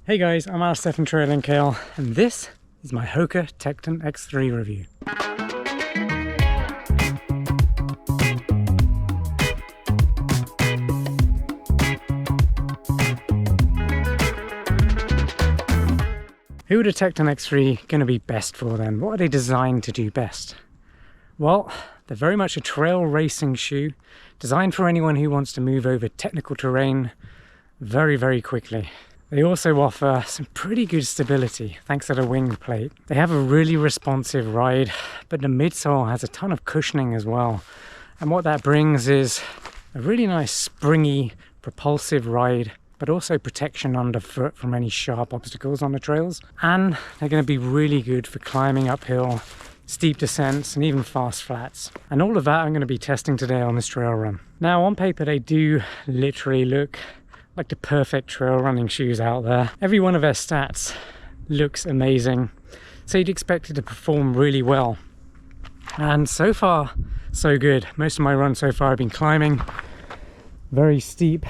Hey guys, I'm Alistair from Trail & Kale, and this is my HOKA Tecton X3 review. Who are the Tecton X3 going to be best for then? What are they designed to do best? Well, they're very much a trail racing shoe, designed for anyone who wants to move over technical terrain very quickly. They also offer some pretty good stability thanks to the wing plate. They have a really responsive ride, but the midsole has a ton of cushioning as well. And what that brings is a really nice springy, propulsive ride, but also protection underfoot from any sharp obstacles on the trails. And they're going to be really good for climbing uphill, steep descents, and even fast flats. And all of that I'm going to be testing today on this trail run. Now on paper they do literally look like the perfect trail running shoes out there. Every one of their stats looks amazing, so you'd expect it to perform really well. And so far, so good. Most of my runs so far have been climbing, very steep,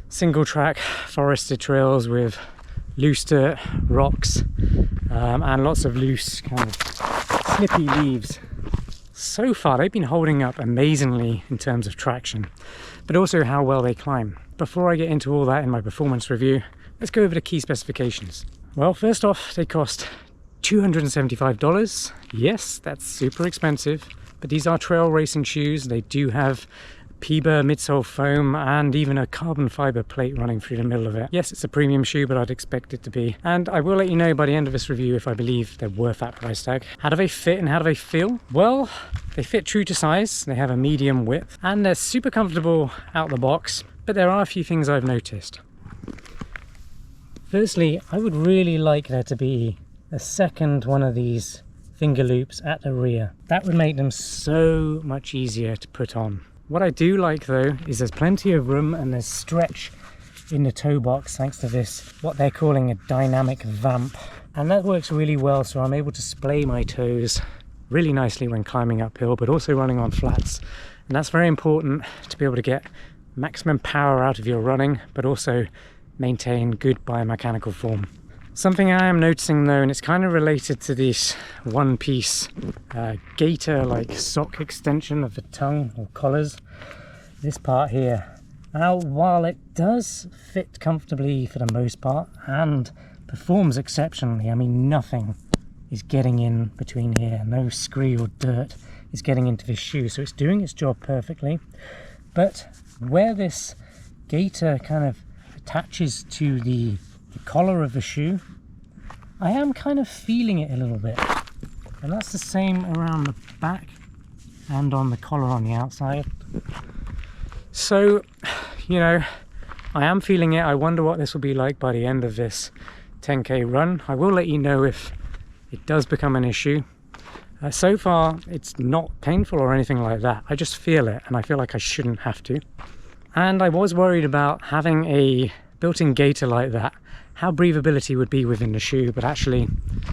single track forested trails with loose dirt, rocks, and lots of loose kind of slippy leaves. So far they've been holding up amazingly in terms of traction, but also how well they climb. Before I get into all that in my performance review, let's go over the key specifications. Well, first off, they cost $275. Yes, that's super expensive, but these are trail racing shoes. They do have PEBA midsole foam and even a carbon fiber plate running through the middle of it. Yes, it's a premium shoe, but I'd expect it to be. And I will let you know by the end of this review if I believe they're worth that price tag. How do they fit and how do they feel? Well, they fit true to size. They have a medium width and they're super comfortable out the box, but there are a few things I've noticed. Firstly, I would really like there to be a second one of these finger loops at the rear. That would make them so much easier to put on. What I do like though is there's plenty of room and there's stretch in the toe box thanks to this, what they're calling a dynamic vamp. And that works really well, so I'm able to splay my toes really nicely when climbing uphill, but also running on flats. And that's very important to be able to get maximum power out of your running, but also maintain good biomechanical form. Something I am noticing though, and it's kind of related to this one-piece gaiter like sock extension of the tongue or collars, this part here. Now while it does fit comfortably for the most part and performs exceptionally, I mean nothing is getting in between here, no scree or dirt is getting into this shoe, so it's doing its job perfectly. But where this gaiter kind of attaches to the collar of the shoe, I am kind of feeling it a little bit, and that's the same around the back and on the collar on the outside. So, you know, I am feeling it. I wonder what this will be like by the end of this 10k run. I will let you know if it does become an issue. So far it's not painful or anything like that. I just feel it and I feel like I shouldn't have to. And I was worried about having a built-in gaiter like that, how breathability would be within the shoe, but actually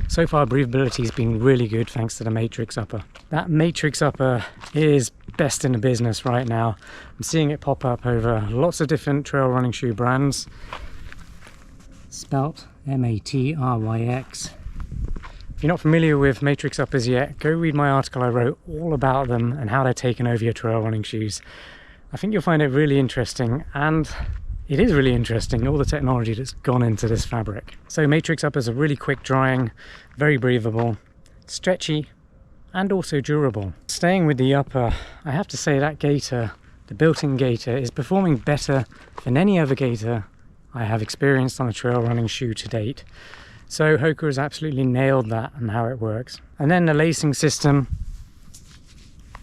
so far breathability has been really good thanks to the Matrix upper. That Matrix upper is best in the business right now. I'm seeing it pop up over lots of different trail running shoe brands. Spelt M-A-T-R-Y-X. If you're not familiar with Matrix uppers yet, go read my article I wrote all about them and how they're taking over your trail running shoes. I think you'll find it really interesting, and it is really interesting, all the technology that's gone into this fabric. So Matrix uppers are really quick drying, very breathable, stretchy, and also durable. Staying with the upper, I have to say that gaiter, the built-in gaiter, is performing better than any other gaiter I have experienced on a trail running shoe to date. So HOKA has absolutely nailed that and how it works. And then the lacing system,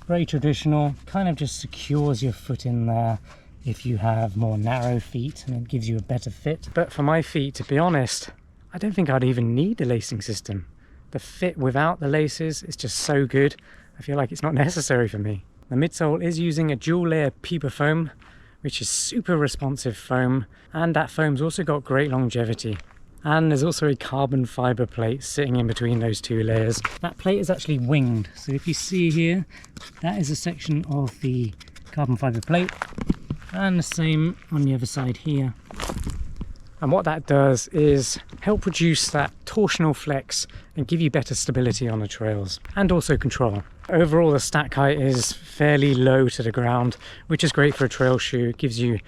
very traditional, kind of just secures your foot in there if you have more narrow feet, and it gives you a better fit. But for my feet, to be honest, I don't think I'd even need the lacing system. The fit without the laces is just so good, I feel like it's not necessary for me. The midsole is using a dual layer PEBA foam, which is super responsive foam, and that foam's also got great longevity. And there's also a carbon fiber plate sitting in between those two layers. That plate is actually winged, so if you see here, that is a section of the carbon fiber plate, and the same on the other side here. And what that does is help reduce that torsional flex and give you better stability on the trails and also control. Overall, the stack height is fairly low to the ground, which is great for a trail shoe. It gives you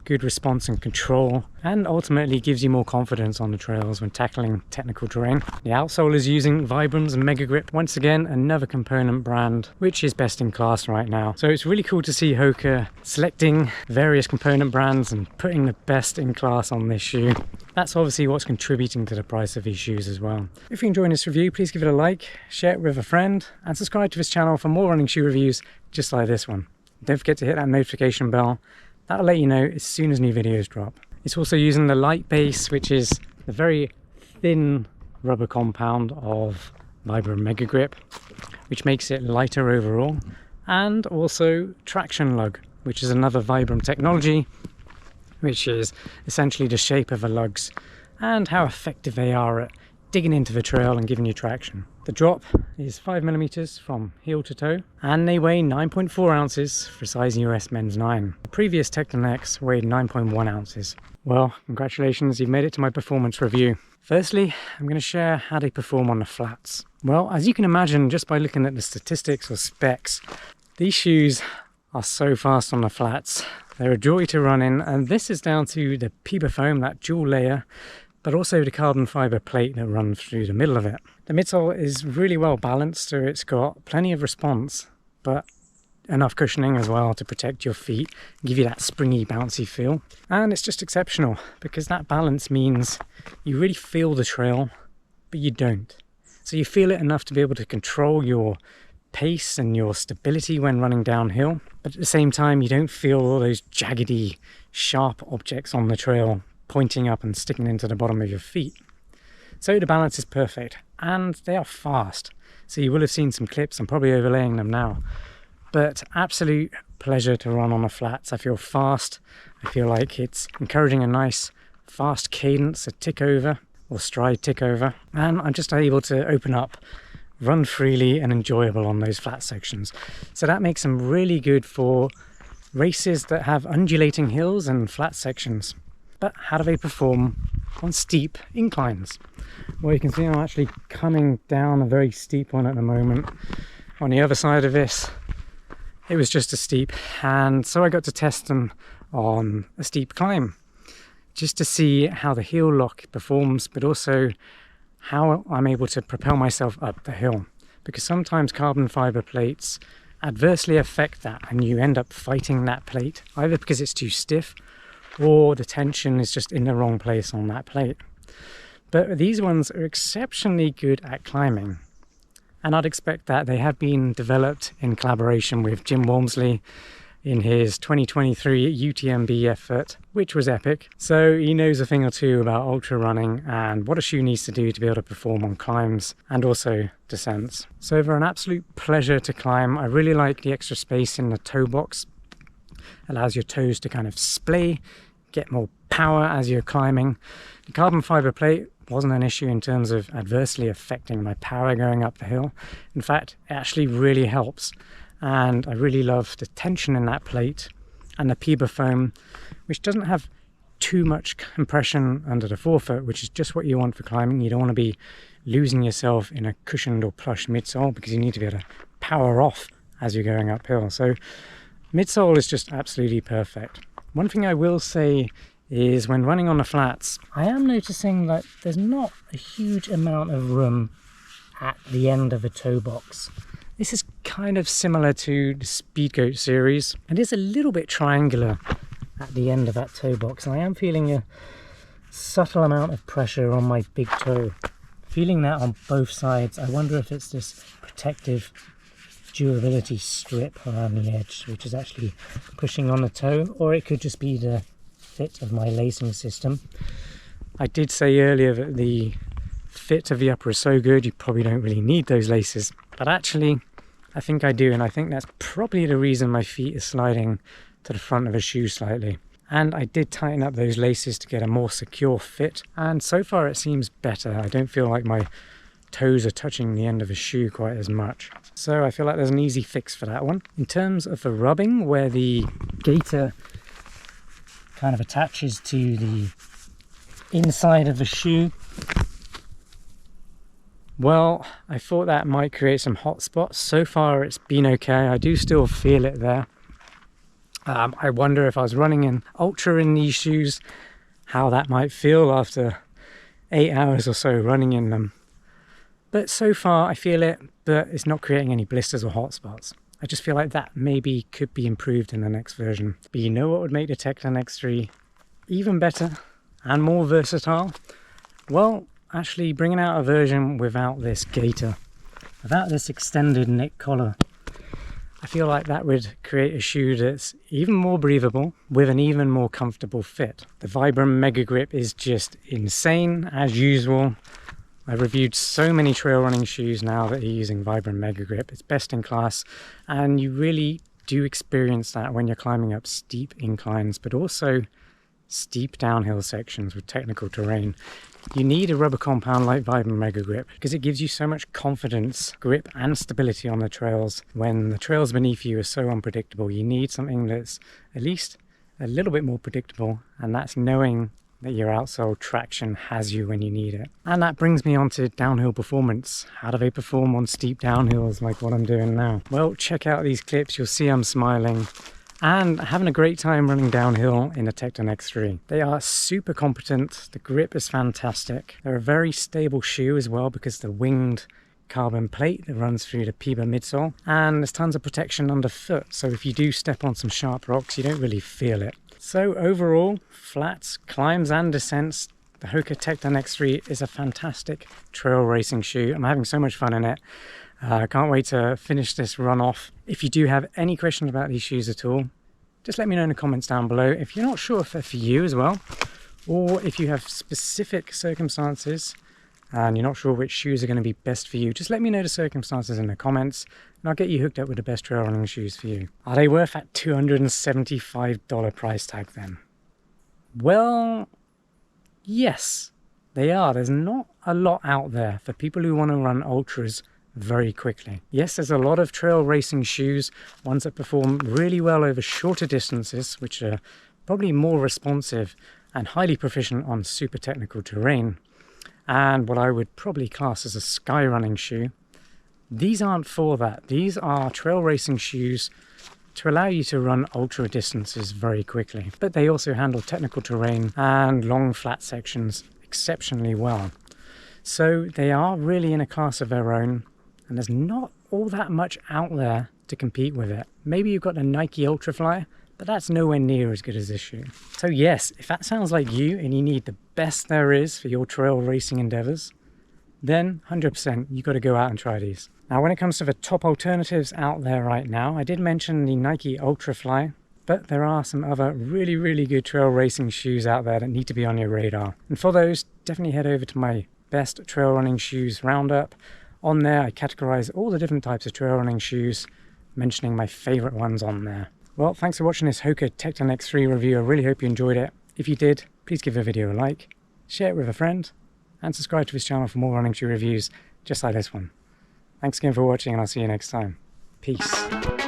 good response and control, and ultimately gives you more confidence on the trails when tackling technical terrain. The outsole is using Vibram's Megagrip, once again another component brand which is best in class right now. So it's really cool to see HOKA selecting various component brands and putting the best in class on this shoe. That's obviously what's contributing to the price of these shoes as well. If you're enjoying this review, please give it a like, share it with a friend, and subscribe to this channel for more running shoe reviews just like this one. Don't forget to hit that notification bell. That'll let you know as soon as new videos drop. It's also using the light base, which is the very thin rubber compound of Vibram Megagrip, which makes it lighter overall, and also traction lug, which is another Vibram technology, which is essentially the shape of the lugs and how effective they are at digging into the trail and giving you traction. The drop is 5mm from heel to toe, and they weigh 9.4 ounces for size US men's 9. The previous Tecton X weighed 9.1 ounces. Well, congratulations, you've made it to my performance review. Firstly, I'm going to share how they perform on the flats. Well, as you can imagine, just by looking at the statistics or specs, these shoes are so fast on the flats. They're a joy to run in, and this is down to the PEBA foam, that dual layer, but also the carbon fiber plate that runs through the middle of it. The midsole is really well balanced, so it's got plenty of response, but enough cushioning as well to protect your feet, give you that springy, bouncy feel. And it's just exceptional because that balance means you really feel the trail, but you don't. So you feel it enough to be able to control your pace and your stability when running downhill, but at the same time you don't feel all those jaggedy, sharp objects on the trail pointing up and sticking into the bottom of your feet. So the balance is perfect, and they are fast. So you will have seen some clips, I'm probably overlaying them now, but absolute pleasure to run on the flats. I feel fast, I feel like it's encouraging a nice fast cadence, a tick over or stride tick over, and I'm just able to open up, run freely and enjoyable on those flat sections. So that makes them really good for races that have undulating hills and flat sections. But how do they perform on steep inclines? Well, you can see I'm actually coming down a very steep one at the moment. On the other side of this, it was just a steep, and so I got to test them on a steep climb just to see how the heel lock performs, but also how I'm able to propel myself up the hill, because sometimes carbon fiber plates adversely affect that and you end up fighting that plate, either because it's too stiff or the tension is just in the wrong place on that plate. But these ones are exceptionally good at climbing, and I'd expect that. They have been developed in collaboration with Jim Walmsley in his 2023 UTMB effort, which was epic. So he knows a thing or two about ultra running and what a shoe needs to do to be able to perform on climbs and also descents. So they're an absolute pleasure to climb. I really like the extra space in the toe box. Allows your toes to kind of splay, get more power as you're climbing. The carbon fiber plate wasn't an issue in terms of adversely affecting my power going up the hill. In fact, it actually really helps. And I really love the tension in that plate and the PEBA foam, which doesn't have too much compression under the forefoot, which is just what you want for climbing. You don't want to be losing yourself in a cushioned or plush midsole, because you need to be able to power off as you're going uphill. So midsole is just absolutely perfect. One thing I will say is when running on the flats, I am noticing that there's not a huge amount of room at the end of a toe box. This is kind of similar to the Speedgoat series, and is a little bit triangular at the end of that toe box. And I am feeling a subtle amount of pressure on my big toe. Feeling that on both sides. I wonder if it's this protective durability strip around the edge which is actually pushing on the toe, or it could just be the fit of my lacing system. I did say earlier that the fit of the upper is so good you probably don't really need those laces, but actually I think I do, and I think that's probably the reason my feet are sliding to the front of a shoe slightly. And I did tighten up those laces to get a more secure fit, and so far it seems better. I don't feel like my toes are touching the end of a shoe quite as much. So I feel like there's an easy fix for that one. In terms of the rubbing, where the gaiter kind of attaches to the inside of the shoe. Well, I thought that might create some hot spots. So far it's been okay. I do still feel it there. I wonder if I was running in ultra in these shoes, how that might feel after 8 hours or so running in them. But so far I feel it, but it's not creating any blisters or hot spots. I just feel like that maybe could be improved in the next version. But you know what would make the Tecton X3 even better and more versatile? Well, actually bringing out a version without this gaiter, without this extended neck collar. I feel like that would create a shoe that's even more breathable with an even more comfortable fit. The Vibram Megagrip is just insane as usual. I've reviewed so many trail running shoes now that are using Vibram Megagrip. It's best in class, and you really do experience that when you're climbing up steep inclines, but also steep downhill sections with technical terrain. You need a rubber compound like Vibram Megagrip because it gives you so much confidence, grip and stability on the trails. When the trails beneath you are so unpredictable, you need something that's at least a little bit more predictable, and that's knowing that your outsole traction has you when you need it. And that brings me on to downhill performance. How do they perform on steep downhills like what I'm doing now? Well, check out these clips, you'll see I'm smiling and having a great time running downhill in a Tecton X3. They are super competent, the grip is fantastic. They're a very stable shoe as well because the winged carbon plate that runs through the PEBA midsole, and there's tons of protection underfoot, so if you do step on some sharp rocks you don't really feel it. So overall, flats, climbs and descents, the HOKA Tecton X3 is a fantastic trail racing shoe. I'm having so much fun in it. I can't wait to finish this run off. If you do have any questions about these shoes at all, just let me know in the comments down below. If you're not sure if they're for you as well, or if you have specific circumstances and you're not sure which shoes are going to be best for you, just let me know the circumstances in the comments and I'll get you hooked up with the best trail running shoes for you. Are they worth that $275 price tag then? Well, yes, they are. There's not a lot out there for people who want to run ultras very quickly. Yes, there's a lot of trail racing shoes, ones that perform really well over shorter distances, which are probably more responsive and highly proficient on super technical terrain, and what I would probably class as a sky running shoe. These aren't for that. These are trail racing shoes to allow you to run ultra distances very quickly, but they also handle technical terrain and long flat sections exceptionally well. So they are really in a class of their own, and there's not all that much out there to compete with it. Maybe you've got a Nike Ultrafly, but that's nowhere near as good as this shoe. So yes, if that sounds like you and you need the best there is for your trail racing endeavors, then 100% you've got to go out and try these. Now when it comes to the top alternatives out there right now, I did mention the Nike Ultrafly, but there are some other really good trail racing shoes out there that need to be on your radar. And for those, definitely head over to my best trail running shoes roundup. On there I categorize all the different types of trail running shoes, mentioning my favorite ones on there. Well, thanks for watching this HOKA Tecton X3 review. I really hope you enjoyed it. If you did, please give the video a like, share it with a friend, and subscribe to this channel for more running shoe reviews just like this one. Thanks again for watching, and I'll see you next time. Peace.